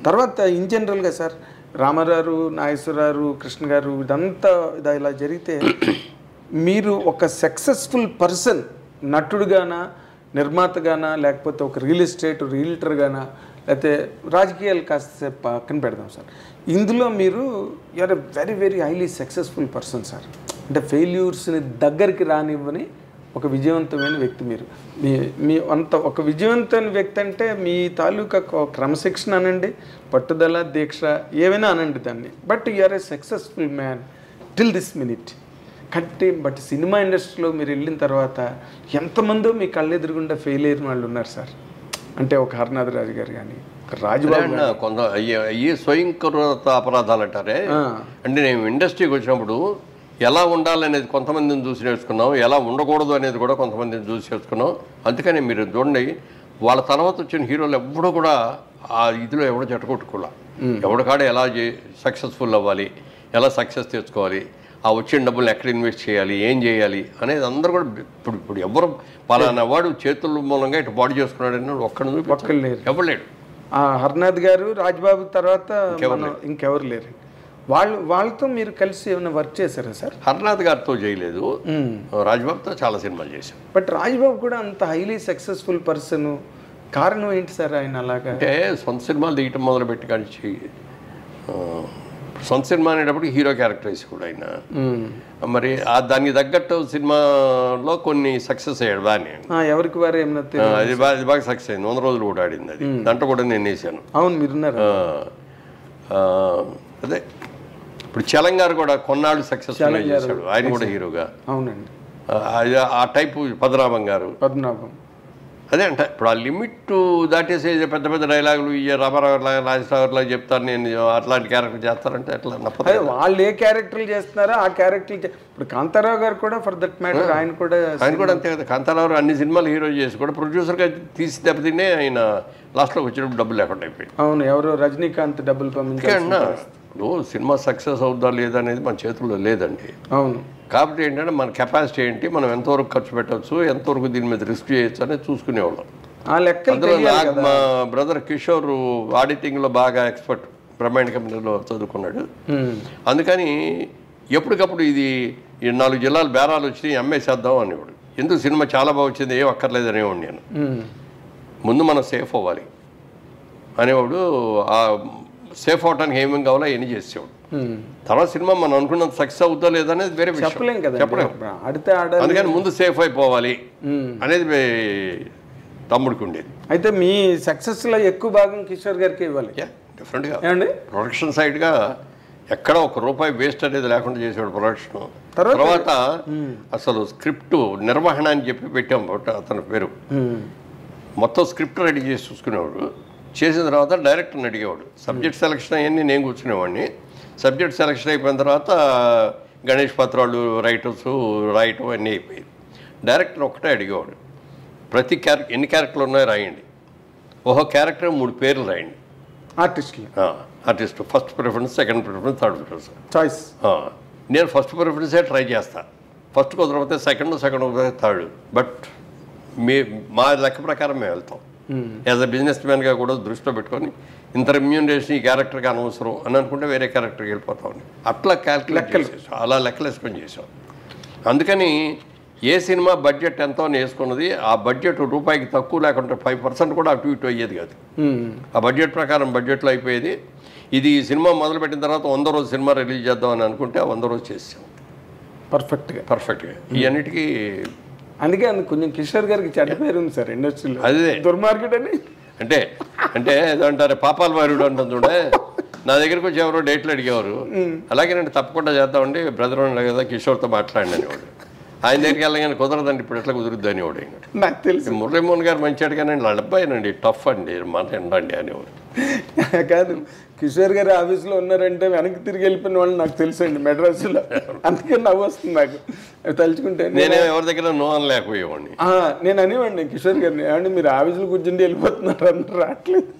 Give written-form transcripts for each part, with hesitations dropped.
తర్వాత ఇన్ జనరల్గా సార్ రామారావు, నాగేశ్వరరావు, కృష్ణ గారు ఇదంతా ఇలా జరిగితే మీరు ఒక సక్సెస్ఫుల్ పర్సన్ నటుడుగానా, నిర్మాతగానా, లేకపోతే ఒక రియల్ ఎస్టేట్ రియల్టర్గానా, లేకపోతే రాజకీయాలు కాస్త పక్కన పెడదాం సార్, ఇందులో మీరు you are a very very highly successful person sir. అంటే ఫెయిల్యూర్స్ని దగ్గరికి రానివ్వని ఒక విజయవంతమైన వ్యక్తి మీరు. మీ అంత ఒక విజయవంతమైన వ్యక్తి అంటే మీ తాలూకా క్రమశిక్షణ అనండి, పట్టుదల, దీక్ష ఏమైనా అనండి దాన్ని. But you are a successful man till this minute. But cinema ఇండస్ట్రీలో మీరు వెళ్ళిన తర్వాత ఎంతమందో మీ కళ్ళెదురుగుండా ఫెయిల్ అయిన వాళ్ళు ఉన్నారు సార్. అంటే ఒక హరనాథ్ రాజు గారు కానీ, ఒక రాజబాబు కొంత అయ్యే స్వయంకృత అపరాధాలు అంటారే. అంటే నేను ఇండస్ట్రీకి వచ్చినప్పుడు ఎలా ఉండాలనేది కొంతమందిని చూసి నేర్చుకున్నాం, ఎలా ఉండకూడదు అనేది కూడా కొంతమందిని చూసి నేర్చుకున్నాం. అందుకని మీరు చూడండి, వాళ్ళ తర్వాత వచ్చిన హీరోలు ఎవడో కూడా ఆ ఇదిలో ఎవడో జట్టకొట్టుకోలే. ఎవడికాడ ఎలా సక్సెస్ఫుల్ అవ్వాలి, ఎలా సక్సెస్ తెచ్చుకోవాలి, ఆ వచ్చిన డబ్బులు ఎక్కడ ఇన్వెస్ట్ చేయాలి, ఏం చేయాలి అనేది అందరూ కూడా ఇప్పుడు ఎవరు పలానా వాడు చేతుల మూలంగా ఇటు బాడీ చేసుకున్నాడు అని ఒక్కడు లేరు, ఎవరు లేడు. హర్నాథ్ గారు, రాజ్బాబు తర్వాత ఇంకెవరు లేరు. వాళ్ళతో మీరు కలిసి ఏమైనా వర్క్ చేశారా సార్? హర్నాథ్ గారితో చేయలేదు, రాజ్బాబుతో చాలా సినిమాలు చేశాం. బట్ రాజ్బాబు కూడా అంత హైలీ సక్సెస్ఫుల్ పర్సన్, కారణం ఏంటి సార్ ఆయన అలాగా? అంటే సొంత సినిమాలు దిగటం మొదలుపెట్టి కానీ సొంత సినిమా అనేటప్పుడు హీరో క్యారెక్టరైజ్ కూడా అయినా మరి దానికి తగ్గట్టు సినిమాలో కొన్ని సక్సెస్ అయ్యాడు బాగానే. ఎవరికి వారు ఏమన్నా అది బాగా సక్సెస్ అయింది. 100 రోజులు కూడా ఆడింది అది. దాంట్లో కూడా నేను వేసాను. అవును, మీరున్నారు. అదే ఇప్పుడు చలంగారు కూడా కొన్నాళ్ళు సక్సెస్ఫుల్ చేశాడు, ఆయన కూడా హీరోగా. అవునండి, ఆ టైపు పద్మనాభం గారు. అదే అంటే ఇప్పుడు ఆ లిమిట్ దాటేసే పెద్ద పెద్ద డైలాగులు రామారావు రాజశేఖర్ లాగా చెప్తాను నేను, అట్లాంటి క్యారెక్టర్ చేస్తారంటే ఎట్లా నప్పదు. వాళ్ళు ఏ క్యారెక్టర్లు చేస్తున్నారో ఆ క్యారెక్టర్. ఇప్పుడు కాంతారావు గారు కూడా ఫర్ దట్ మ్యాటర్ ఆయన కూడా అంతే కదా. కాంతారావు అన్ని సినిమాలు హీరో చేసి కూడా ప్రొడ్యూసర్గా తీసి దెబ్బతినే ఆయన లాస్ట్లోకి వచ్చినప్పుడు డబ్బులు లేకుండా అయిపోయింది. అవును, ఎవరో రజనీకాంత్ డబ్బులు పంపించారు. ఇప్పుడు సినిమా సక్సెస్ అవుద్దా లేదా అనేది మన చేతుల్లో లేదండి. అవును, కాబట్టి ఏంటంటే మన కెపాసిటీ ఏంటి, మనం ఎంతవరకు ఖర్చు పెట్టవచ్చు, ఎంతవరకు దీని మీద రిస్క్ చేయొచ్చు అనేది చూసుకునేవాళ్ళం. అందులో మా బ్రదర్ కిషోర్ ఆడిటింగ్లో బాగా ఎక్స్పర్ట్, బ్రహ్మాండ కంపెనీలో చదువుకున్నాడు. అందుకని ఎప్పటికప్పుడు ఇది 4 జిల్లాలు బేరాలు వచ్చి అమ్మేసేద్దాం అనేవాడు. ఎందుకు సినిమా చాలా బాగా వచ్చింది, ఏం అక్కర్లేదు అనేవాడు నేను. ముందు మనం సేఫ్ అవ్వాలి అనేవాడు. ఆ సేఫ్ అవడానికి ఏమేమి కావాలో అవన్నీ చేసేవాడు. తర్వాత సినిమా మనం అనుకున్నంత సక్సెస్ అవుతా లేదనేది వేరే విషయం, చెప్పలేం. అందుకని ముందు సేఫ్ అయిపోవాలి అనేది తమ్ముడికి ఉండేది. అయితే మీ సక్సెస్లో ఎక్కువ భాగం కిషోర్ గారికి ఇవ్వాలి. డిఫరెంట్గా ప్రొడక్షన్ సైడ్గా ఎక్కడ ₹1 వేస్ట్ అనేది లేకుండా చేసేవాడు ప్రొడక్షన్. తర్వాత అసలు స్క్రిప్ట్ నిర్వహణ అని చెప్పి పెట్టాం అతని పేరు. మొత్తం స్క్రిప్ట్ రెడీ చేసి చూసుకునేవాడు. చేసిన తర్వాత డైరెక్టర్ని అడిగేవాడు. సబ్జెక్ట్ సెలక్షన్ అవన్నీ నేను కూర్చునేవాడిని. సబ్జెక్ట్ సెలక్షన్ అయిపోయిన తర్వాత గణేష్ పత్రాలు రైటర్స్ రాయటం అన్నీ అయిపోయింది. డైరెక్టర్ ఒక్కటే అడిగేవాడు, ప్రతి ఎన్ని క్యారెక్టర్లు ఉన్నాయో రాయండి, ఓహో క్యారెక్టర్ 3 పేర్లు రాయండి. Artist first preference, second preference, third preference choice. నేను ఫస్ట్ ప్రిఫరెన్సే ట్రై చేస్తాను. ఫస్ట్ కుదరకపోతే సెకండ్ కుదరకపోతే థర్డ్. బట్ మా లెక్క ప్రకారం మేము వెళ్తాం. యాజ్ అ బిజినెస్ మ్యాన్గా కూడా దృష్టిలో పెట్టుకొని ఇంత రెమ్యూనరేషన్ ఈ క్యారెక్టర్కి అనవసరం అని అనుకుంటే వేరే క్యారెక్టర్కి వెళ్ళిపోతామని అట్లా క్యాల్కులేట్ చేసాం, అలా లెక్కలు వేసుకొని చేసాం. అందుకని ఏ సినిమా బడ్జెట్ ఎంతో అని వేసుకున్నది ఆ బడ్జెట్ రూపాయికి తక్కువ లేకుండా 5% కూడా అటు ఇటు అయ్యేది కాదు. ఆ బడ్జెట్ ప్రకారం బడ్జెట్లో అయిపోయేది. ఇది సినిమా మొదలుపెట్టిన తర్వాత 100 రోజు సినిమా రిలీజ్ చేద్దామని అనుకుంటే ఆ 100 రోజు చేసాం పర్ఫెక్ట్గా. ఈ అన్నిటికీ అందుకే కొంచెం కిషోర్ గారికి చెడ్డ పేరు ఉంది సార్ ఇండస్ట్రీలో, అదే దుర్మార్కెట్ అని. అంటే ఏదంటారు పాపాల వారుడు అంటాం చూడే. నా దగ్గరకు వచ్చి ఎవరో డేట్లు అడిగేవారు. అలాగే నేను తప్పకుండా చేద్దామండి, బ్రదర్ ఉన్నాడు కదా కిషోర్తో మాట్లాడండి వాడు. ఆయన దగ్గరికి వెళ్ళగానే కుదరదండి, ఇప్పుడు ఎట్లా కుదురుద్ది అనేవాడు. నాకు తెలుసు మురళీమోహన్ గారు మంచి అడిగానండి, వాళ్ళ అబ్బాయినండి టఫ్ అండి మాట ఎండండి అనేవాడు. కాదు, కిషోర్ గారు ఆఫీస్లో ఉన్నారంటే వెనక్కి తిరిగి వెళ్ళిపోయిన వాళ్ళు నాకు తెలుసు అండి మెడ్రాస్లో. అందుకే నవ్వు వస్తుంది నాకు తలుచుకుంటే. నేను ఎవరి దగ్గర నో అని లేకపోయేవాడిని. నేను అనేవాడిని కిషోర్ గారిని, ఏమండి మీరు ఆఫీసులో కూర్చుండి వెళ్ళిపోతున్నారు అంటే రావట్లేదు.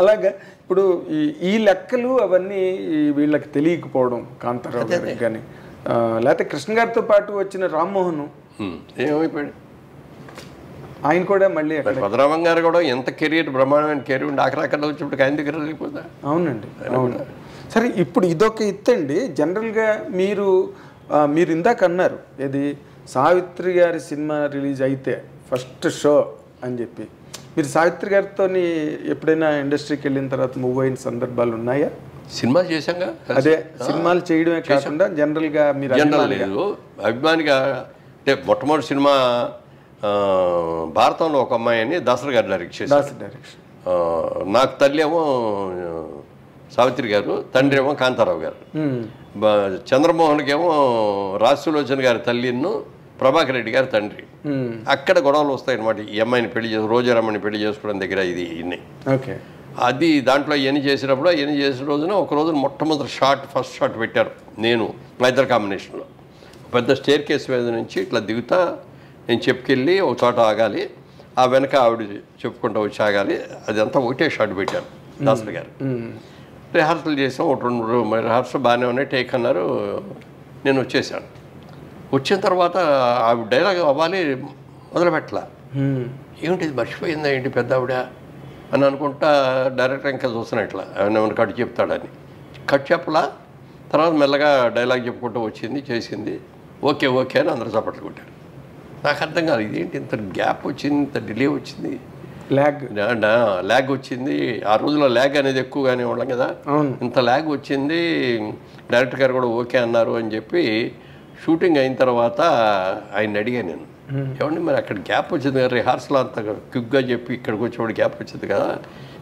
అలాగా ఇప్పుడు ఈ లెక్కలు అవన్నీ వీళ్ళకి తెలియకపోవడం, కాంతారావు గారికి కానీ లేకపోతే కృష్ణ గారితో పాటు వచ్చిన రామ్మోహన్ ఏమైపోయాడు ఆయన కూడా మళ్ళీ అక్కడ పద్మనాభం గారు కూడా ఎంత కెరీర్ బ్రహ్మాండమైన కెరీర్ ఉండి ఆఖరాఖరలో వచ్చినప్పుడు ఆయన దగ్గర లేకపోతే. అవునండి, అవును. సరే, ఇప్పుడు ఇదొక ఎత్తండి. జనరల్గా మీరు ఇందాక అన్నారు ఏది, సావిత్రి గారి సినిమా రిలీజ్ అయితే ఫస్ట్ షో అని చెప్పి, మీరు సావిత్రి గారితో ఎప్పుడైనా ఇండస్ట్రీకి వెళ్ళిన తర్వాత మూవ్ అయిన సందర్భాలు ఉన్నాయా? సినిమాలు చేశాంగా. అదే సినిమాలు చేయడమే కాకుండా జనరల్గా మీరు జనరల్ లేదు అభిమానిగా అంటే మొట్టమొదటి సినిమా భారతంలో ఒక అమ్మాయి అని దాసరి గారు డైరెక్ట్ చేశారు. నాకు తల్లి ఏమో సావిత్రి గారు, తండ్రి ఏమో కాంతారావు గారు. చంద్రమోహన్కి ఏమో రాజసులోచన గారి తల్లిను ప్రభాకర్ రెడ్డి గారి తండ్రి. అక్కడ గొడవలు వస్తాయన్నమాట. ఈ అమ్మాయిని పెళ్లి చేసి రోజారమ్మని పెళ్లి చేసుకోవడం దగ్గర ఇది ఇన్ని. ఓకే, అది దాంట్లో ఇవన్నీ చేసినప్పుడు ఇవన్నీ చేసిన రోజున ఒక రోజున మొట్టమొదటి ఫస్ట్ షాట్ పెట్టారు నేను మా ఇద్దరు కాంబినేషన్లో. పెద్ద స్టేర్ కేసు మీద నుంచి ఇట్లా దిగుతా నేను చెప్పుకెళ్ళి ఒక చోట ఆగాలి, ఆ వెనక ఆవిడ చెప్పుకుంటూ వచ్చి ఆగాలి. అదంతా ఒకటే షాట్ పెట్టారు దాసరి గారు. రిహార్సల్ చేసాం, ఒక 2 రిహార్సల్ బాగానే ఉన్నాయి, టేక్ అన్నారు. నేను వచ్చేసాను. వచ్చిన తర్వాత ఆవిడ డైలాగ్ అవ్వాలి మొదలుపెట్టలా. ఏమిటి మర్చిపోయిందా ఏంటి పెద్ద ఆవిడ అని అనుకుంటా డైరెక్టర్ ఇంకా చూస్తున్నా ఇట్లా ఏమైనా కట్ చెప్తాడని. కట్ చెప్పలా. తర్వాత మెల్లగా డైలాగ్ చెప్పుకుంటూ వచ్చింది, చేసింది. ఓకే ఓకే అని అందరూ చప్పట్లు కొట్టారు. నాకు అర్థం కాదు ఇదేంటి ఇంత గ్యాప్ వచ్చింది, ఇంత డిలే వచ్చింది, ల్యాగ్ వచ్చింది. ఆ రోజులో ల్యాగ్ అనేది ఎక్కువగానే వాళ్ళం కదా, ఇంత ల్యాగ్ వచ్చింది. డైరెక్టర్ గారు కూడా ఓకే అన్నారు అని చెప్పి షూటింగ్ అయిన తర్వాత ఆయన అడిగాను నేను, ఏమండి మరి అక్కడ గ్యాప్ వచ్చింది కదా, రిహార్సల్ అంత క్విక్గా చెప్పి ఇక్కడికి వచ్చేవాడు గ్యాప్ వచ్చింది కదా,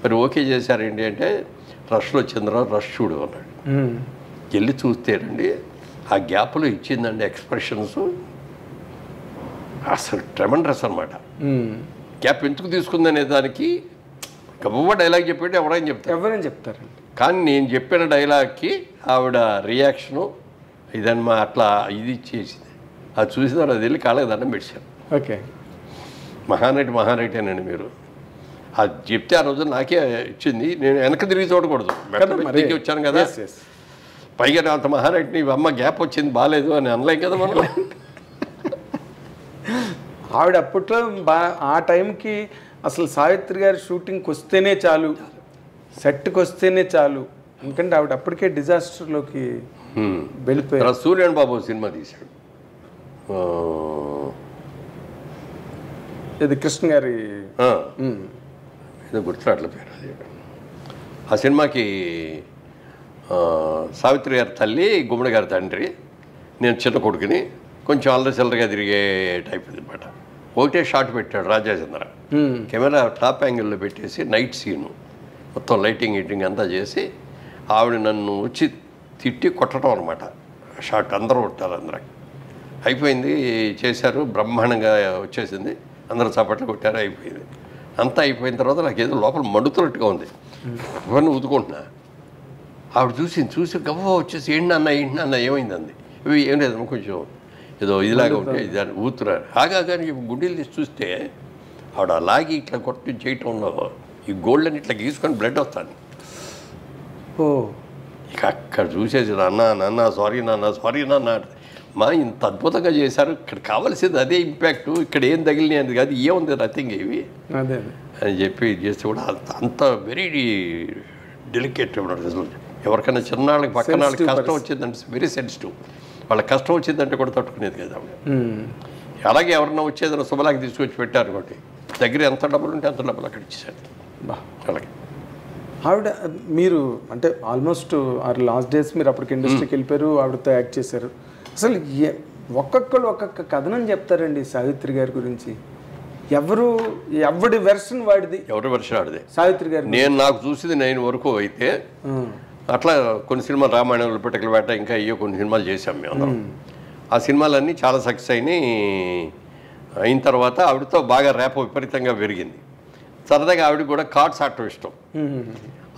మరి ఓకే చేశారేంటి అంటే రష్లో వచ్చింది రష్ చూడు అన్నాడు. వెళ్ళి చూస్తేనండి ఆ గ్యాప్లో ఇచ్చిందండి ఎక్స్ప్రెషన్స్ అసలు ట్రెమండరస్ అనమాట. గ్యాప్ ఎందుకు తీసుకుందనే దానికి గొప్ప డైలాగ్ చెప్పేటి ఎవరైనా చెప్తారండి. కానీ నేను చెప్పిన డైలాగ్కి ఆవిడ రియాక్షను ఇదన్నమా అట్లా ఇది చేసింది. అది చూసిన తర్వాత వెళ్ళి కాళ్ళకి దండం పెట్టాను. ఓకే, మహానటేనండి మీరు. అది చెప్తే ఆ రోజు నాకే ఇచ్చింది. నేను వెనక తిరిగి చూడకూడదు, వచ్చాను కదా. పైగా అంత మహానటిని అమ్మ గ్యాప్ వచ్చింది బాగాలేదు అని అనలేం కదా మనం. ఆవిడ అప్పట్లో ఆ టైంకి అసలు సావిత్రి గారి షూటింగ్కి వస్తేనే చాలు, సెట్కి వస్తేనే చాలు, ఎందుకంటే ఆవిడ అప్పటికే డిజాస్టర్లోకి వెళ్ళిపోయారు. సూర్యన్ బాబు సినిమా తీశాడు, ఇది కృష్ణ గారి ఏదో గుర్తురాట్ల పేరు అది. ఆ సినిమాకి సావిత్రి గారి తల్లి, గుమ్మడి గారి తండ్రి, నేను చిన్న కొడుకుని, కొంచెం అల్లరిచల్లరగా తిరిగే టైప్ అనమాట. ఒకటే షాట్ పెట్టాడు రాజాచంద్ర. కెమెరా టాప్ యాంగిల్లో పెట్టేసి నైట్ సీను మొత్తం లైటింగ్ హీటింగ్ అంతా చేసి ఆవిడ నన్ను వచ్చి తిట్టి కొట్టడం అనమాట. షాట్ అందరూ కొట్టారు, అందరికి అయిపోయింది, చేశారు, బ్రహ్మాండంగా వచ్చేసింది, అందరూ చప్పట్లు కొట్టారు, అయిపోయింది. అంతా అయిపోయిన తర్వాత నాకు ఏదో లోపల మండుతున్నట్టుగా ఉంది, ఇవన్నీ ఊదుకుంటున్నా. ఆవిడ చూసి గవ్వ వచ్చేసి ఏంటన్నా ఏమైంది అంది. ఇవి ఏం లేదమ్మా కొంచెం ఏదో ఇదిలాగా ఉంటే ఇది ఊతున్నారు. కానీ గుండెలు తీసి చూస్తే ఆవిడ లాగి ఇట్లా కొట్టి చేయటంలో ఈ గోల్డ్ని ఇట్లా గీసుకొని బ్లడ్ వస్తాను. ఇక అక్కడ చూసేసి నాన్న సారీ నాన్న మా ఇంత అద్భుతంగా చేశారు, ఇక్కడ కావాల్సింది అదే ఇంపాక్ట్, ఇక్కడ ఏం తగిలినాయి అది కాదు, ఏముంది నథింగ్ ఇవి అని చెప్పి చేస్తే కూడా అంత వెరీ డెలికేట్. ఎవరికైనా చిన్నాళ్ళకి పక్కన వాళ్ళకి కష్టం వచ్చిందంటే వెరీ సెన్సిటివ్. వాళ్ళకి కష్టం వచ్చిందంటే కూడా తట్టుకునేది కదా ఆవిడ. అలాగే ఎవరన్నా వచ్చేదన్నా శుభలాకి తీసుకొచ్చి పెట్టారు కాబట్టి దగ్గర ఎంత డబ్బులు ఉంటే అంత డబ్బులు అక్కడ ఇచ్చేసారు. అలాగే ఆవిడ మీరు అంటే ఆల్మోస్ట్ లాస్ట్ డేస్ మీరు అప్పటికి ఇండస్ట్రీకి వెళ్ళిపోయారు, ఆవిడతో యాక్ట్ చేశారు. అసలు ఒక్కొక్కరు ఒక్కొక్క కథనం చెప్తారండి సావిత్రి గారి గురించి. ఎవడి వెర్షన్ వాడిది, ఎవరి వెర్షన్ ఆడిదే సావిత్రి గారి. నాకు చూసింది 9 వరకు అయితే అట్లా కొన్ని సినిమాలు రామాయణంలో పిటకల వేట ఇంకా అయ్యో కొన్ని సినిమాలు చేశాం మేము అందరం. ఆ సినిమాలన్నీ చాలా సక్సెస్ అయిన తర్వాత ఆవిడతో బాగా ర్యాప్ విపరీతంగా పెరిగింది. సరదాగా ఆవిడకి కూడా కార్డ్స్ ఆడటం ఇష్టం.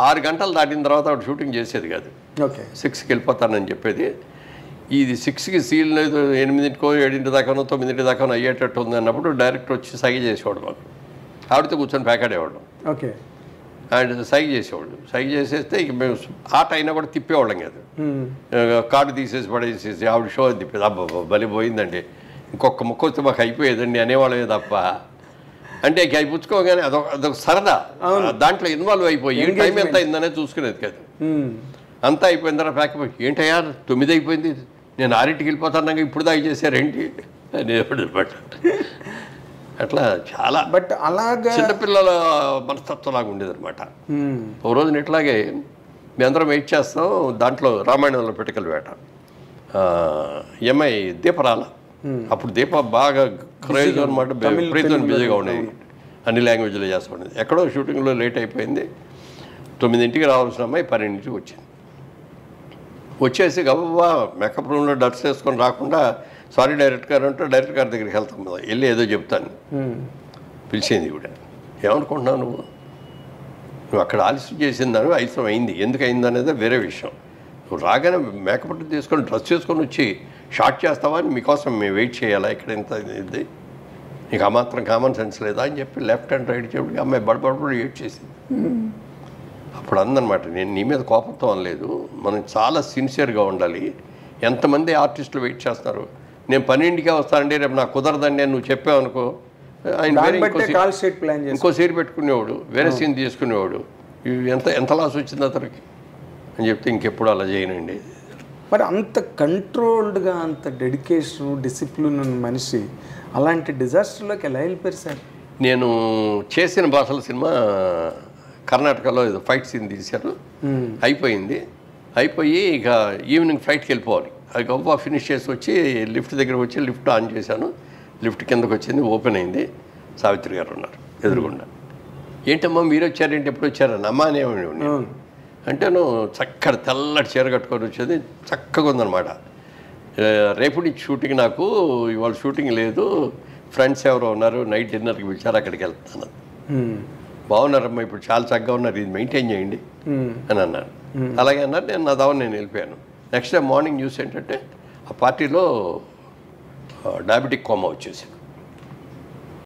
6 గంటలు దాటిన తర్వాత ఆవిడ షూటింగ్ చేసేది కాదు, 6కి వెళ్ళిపోతానని చెప్పేది. ఇది 6కి సీల్ 8కో 7 దాకానో 9 దాకానో అయ్యేటట్టు ఉంది అన్నప్పుడు డైరెక్టర్ వచ్చి సైగ చేసేవాడు మాకు. ఆవిడతో కూర్చొని ప్యాకాడేవాడు. ఆయన సైగ చేసేవాడు. సైగ చేసేస్తే ఇక మేము ఆట అయినా కూడా తిప్పేవాళ్ళం కాదు. కార్డు తీసేసి పడేసేసి ఆవిడ షో తిప్పేది. అబ్బా బలి పోయిందండి, ఇంకొక ముక్క వస్తే మాకు అయిపోయేదండి అనేవాళ్ళమే తప్ప అంటే అవి పుచ్చుకోగానే అదొక సరదా, దాంట్లో ఇన్వాల్వ్ అయిపోయి టైం ఎంత అయిందనే చూసుకునేది కాదు. అంతా అయిపోయిన తర్వాత ప్యాకపోయి ఏంటయ్యా 9 అయిపోయింది, నేను 6ంటికి వెళ్ళిపోతాను, ఇప్పుడు దాకా చేశారేంటి అనేవాడు. అట్లా చాలా బట్ అలాగా చిన్నపిల్లల మనస్తత్వం లాగా ఉండేది అనమాట. ఓ రోజున ఇట్లాగే మేము అందరం వెయిట్ చేస్తాం, దాంట్లో రామాయణంలో పిటకల వేట, ఎంఐ దీపరాల, అప్పుడు దీప బాగా క్రేజ్ అనమాట, విపరీతమైన బిజీగా ఉండేది, అన్ని లాంగ్వేజ్లో చేస్తూ ఉండేది. ఎక్కడో షూటింగ్లో లేట్ అయిపోయింది, 9ంటికి రావాల్సిన అమ్మాయి 12ంటికి వచ్చింది. వచ్చేసి గబా మేకప్ రూమ్లో డ్రెస్ వేసుకొని రాకుండా సారీ డైరెక్టర్ గారు అంటే డైరెక్టర్ గారి దగ్గరికి వెళ్తాం కదా, వెళ్ళి ఏదో చెప్తాను పిలిచింది కూడా. ఏమనుకుంటున్నావు నువ్వు అక్కడ ఆలస్యం చేసిందాను, ఆలస్యం అయింది, ఎందుకు అయింది అనేది వేరే విషయం. నువ్వు రాగానే మేకప్ తీసుకొని డ్రెస్ చేసుకొని వచ్చి షార్ట్ చేస్తావా అని మీకోసం మేము వెయిట్ చేయాలా ఇక్కడ, ఇంత ఇది నీకు ఆ మాత్రం కామన్ సెన్స్ లేదా అని చెప్పి లెఫ్ట్ అండ్ రైట్ చెప్పి అమ్మాయి బడబడి వెయిట్ చేసింది. అప్పుడు అందనమాట, నేను నీ మీద కోపంతో అనలేదు, మనం చాలా సిన్సియర్గా ఉండాలి, ఎంతమంది ఆర్టిస్టులు వెయిట్ చేస్తున్నారు, నేను 12ంటికే వస్తానండి, రేపు నాకు కుదరదండి అని నువ్వు చెప్పావు అనుకో, ఆయన వేరే ఇంకో సీన్ పెట్టుకునేవాడు, వేరే సీన్ తీసుకునేవాడు, ఎంత లాస్ వచ్చింది అతనికి అని చెప్తే ఇంకెప్పుడు అలా చేయనండి. మరి అంత కంట్రోల్డ్గా అంత డెడికేషన్ డిసిప్లిన్ ఉన్న మనిషి అలాంటి డిజాస్టర్లోకి ఎలా వెళ్ళిపోయారు సార్? నేను చేసిన భాషల సినిమా కర్ణాటకలో ఏదో ఫైట్ సీన్ తీశారు, అయిపోయింది, అయిపోయి ఇక ఈవినింగ్ ఫ్లైట్కి వెళ్ళిపోవాలి, అది గొప్ప ఫినిష్ చేసి వచ్చి లిఫ్ట్ దగ్గర వచ్చి లిఫ్ట్ ఆన్ చేశాను, లిఫ్ట్ కిందకు వచ్చింది, ఓపెన్ అయింది, సావిత్రి గారు ఉన్నారు ఎదురుగుండా. ఏంటమ్మా మీరు వచ్చారేంటి, ఎప్పుడు వచ్చారని అమ్మ అనేవాడిని. అంటే నువ్వు చక్కటి తెల్లటి చీర కట్టుకొని వచ్చేది, చక్కగా ఉందన్నమాట. రేపు నుంచి షూటింగ్, నాకు ఇవాళ షూటింగ్ లేదు, ఫ్రెండ్స్ ఎవరో ఉన్నారు నైట్ డిన్నర్కి పిలిచారు, అక్కడికి వెళ్తాను. బాగున్నారమ్మా, ఇప్పుడు చాలా చక్కగా ఉన్నారు, ఇది మెయింటైన్ చేయండి అని అన్నారు. అలాగే అన్నారు, నేను నా దావని నేను వెళ్ళిపోయాను. నెక్స్ట్ డే మార్నింగ్ న్యూస్ ఏంటంటే ఆ పార్టీలో డయాబెటిక్ కోమా వచ్చేసింది.